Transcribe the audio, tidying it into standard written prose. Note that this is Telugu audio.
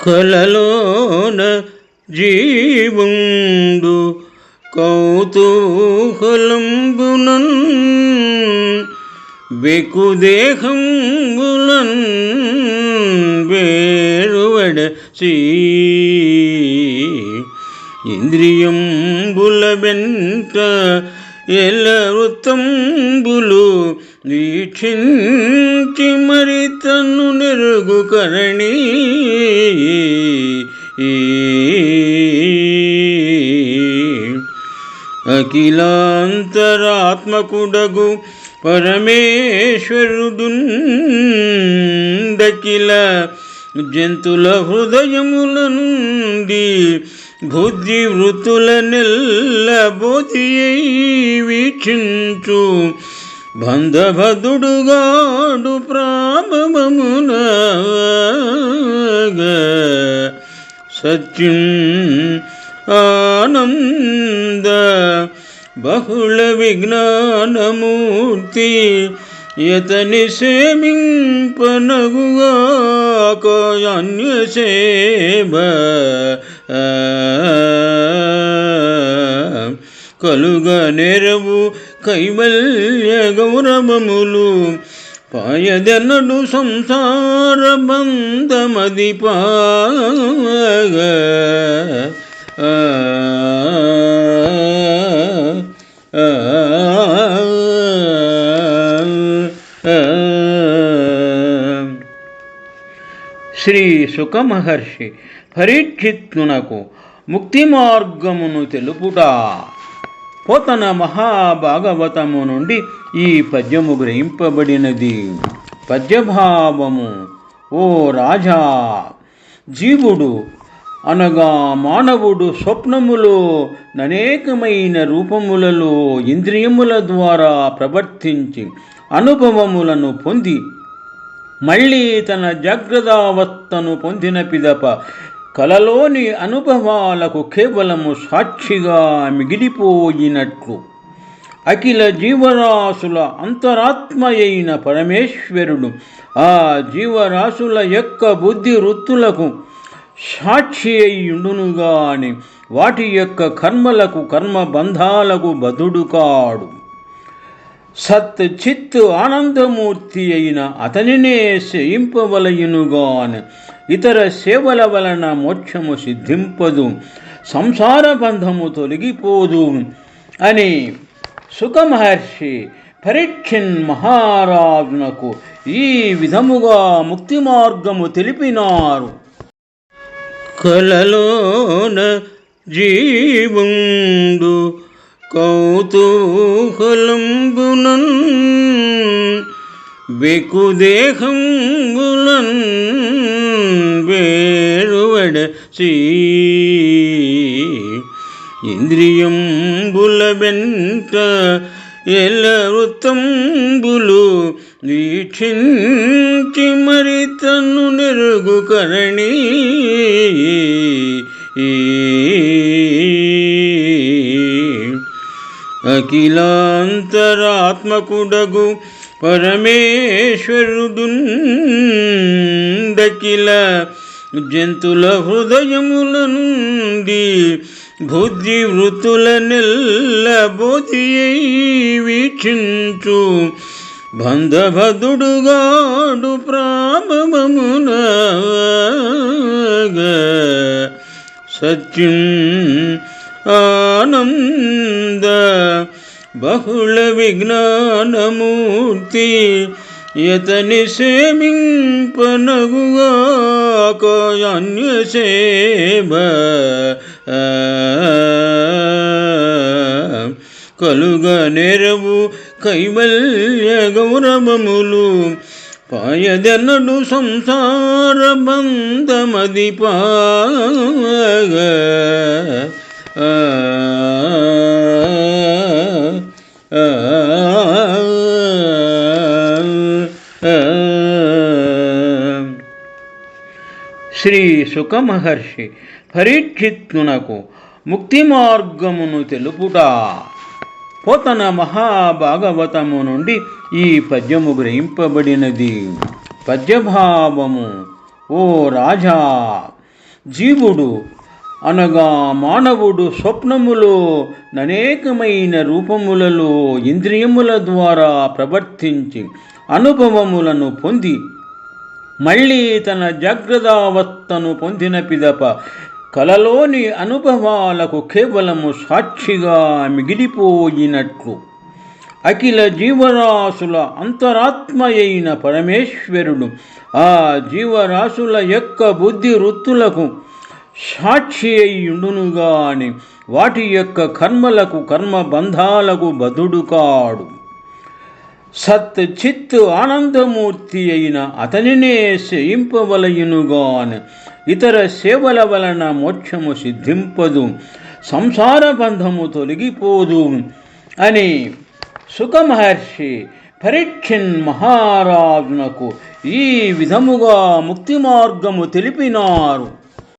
కలలోన జీవుండు కౌతూహలంబునన్ బెకుదేహంబులన్ వేరువడసి ఇంద్రియంబుల వెంట ఎల్ల వృత్తంబులు వీక్షించి మరి తన్ను నెరుగు కరణి అఖిలాంతరాత్మకుడగు పరమేశ్వరుడుందఖిల జంతుల హృదయముల నుండి బుద్ధి వృత్తుల నెల్ల బోధియై వీక్షించు బంధభదుడుగాడు ప్రాభవమున సత్యం ఆనంద బహుళ విజ్ఞానమూర్తి యతని సేమింపనగుగాక అన్యసేవ కలుగ నెరవు కైవల్య గౌరవములు పాయదెన్నడు సంసార బంధమది పాగ శ్రీ శుక మహర్షి పరీక్షిత్తునకు ముక్తి మార్గమును తెలుపుట. పోతన మహాభాగవతము నుండి ఈ పద్యము గ్రహింపబడినది. పద్యభావము: ఓ రాజా, జీవుడు అనగా మానవుడు స్వప్నములో అనేకమైన రూపములలో ఇంద్రియముల ద్వారా ప్రవర్తించి అనుభవములను పొంది మళ్ళీ తన జాగ్రత్తావస్థను పొందిన పిదప కలలోని అనుభవాలకు కేవలము సాక్షిగా మిగిలిపోయినట్లు అఖిల జీవరాశుల అంతరాత్మయైన పరమేశ్వరుడు ఆ జీవరాశుల యొక్క బుద్ధి వృత్తులకు సాక్షి అయ్యుండునుగాని వాటి యొక్క కర్మలకు కర్మబంధాలకు బదుడు కాడు. సత్ చిత్ ఆనందమూర్తి అయిన అతనినే సేయింపవలయునుగాని ఇతర సేవల వలన మోక్షము సిద్ధింపదు, సంసార బంధము తొలగిపోదు అని శుకమహర్షి పరీక్షిన్ మహారాజునకు ఈ విధముగా ముక్తి మార్గము తెలిపినారు. కలలోన జీవుండు కౌతూహలంబునన్ బెకుదేహంబులన్ వేరువడసి ఇంద్రియంబుల వెంట ఎల్ల వృత్తంబులు వీక్షించి మరి తన్ను నెరుగు కరణి అఖిలాంతరాత్మకుడగు పరమేశ్వరుడుందఖిల జంతుల హృదయముల నుండి బుద్ధి వృత్తుల నెల్ల బోధియై వీక్షించు బంధభదుడుగాడు ప్రాభవమున సత్యం ఆనంద బహుళ విజ్ఞానమూర్తి యతని సేమింపనగుగాక అన్యసేవ కలుగ నెరవు కైవల్య గౌరవములు పాయదెన్నడు సంసార బంధమది పాగ శ్రీ శుక మహర్షి పరీక్షిత్తునకు ముక్తి మార్గమును తెలుపుట. పోతన మహాభాగవతము నుండి ఈ పద్యము గ్రహింపబడినది. పద్యభావము: ఓ రాజా, జీవుడు అనగా మానవుడు స్వప్నములో అనేకమైన రూపములలో ఇంద్రియముల ద్వారా ప్రవర్తించి అనుభవములను పొంది మళ్ళీ తన జాగ్రత్తావస్థను పొందిన పిదప కలలోని అనుభవాలకు కేవలము సాక్షిగా మిగిలిపోయినట్లు అఖిల జీవరాశుల అంతరాత్మయైన పరమేశ్వరుడు ఆ జీవరాశుల యొక్క బుద్ధి వృత్తులకు సాక్షి అయ్యుండునుగాని వాటి యొక్క కర్మలకు కర్మబంధాలకు బద్ధుడు కాడు. సత్ చిత్ ఆనందమూర్తి అయిన అతనినే సేయింపవలయునుగాని ఇతర సేవల వలన మోక్షము సిద్ధింపదు, సంసార బంధము తొలగిపోదు అని సుఖమహర్షి పరీక్షిన్ మహారాజునకు ఈ విధముగా ముక్తి మార్గము తెలిపినారు.